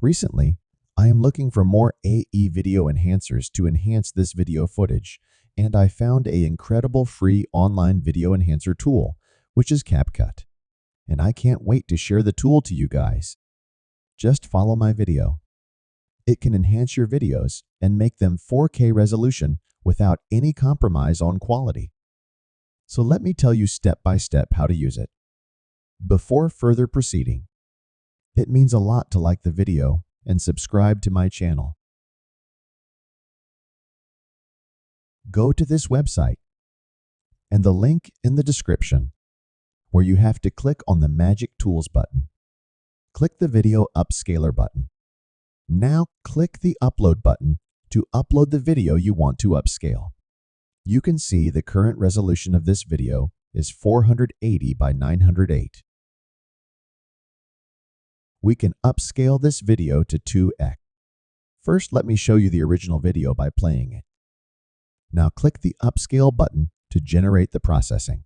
Recently, I am looking for more AE video enhancers to enhance this video footage, and I found an incredible free online video enhancer tool, which is CapCut. And I can't wait to share the tool to you guys. Just follow my video. It can enhance your videos and make them 4K resolution without any compromise on quality. So let me tell you step by step how to use it. Before further proceeding, it means a lot to like the video and subscribe to my channel. Go to this website and the link in the description where you have to click on the Magic Tools button. Click the Video Upscaler button. Now click the Upload button to upload the video you want to upscale. You can see the current resolution of this video is 480 by 908. We can upscale this video to 2x. First, let me show you the original video by playing it. Now click the Upscale button to generate the processing.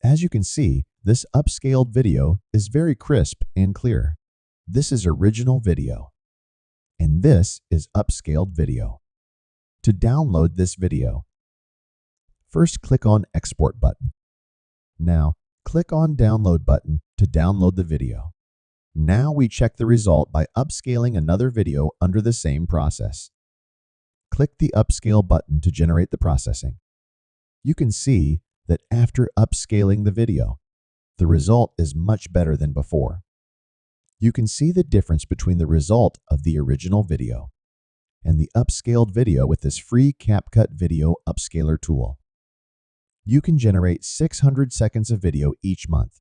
As you can see, this upscaled video is very crisp and clear. This is original video, and this is upscaled video. To download this video, first click on Export button. Now, click on Download button to download the video. Now we check the result by upscaling another video under the same process. Click the Upscale button to generate the processing. You can see that after upscaling the video, the result is much better than before. You can see the difference between the result of the original video and the upscaled video with this free CapCut Video Upscaler tool. You can generate 600 seconds of video each month.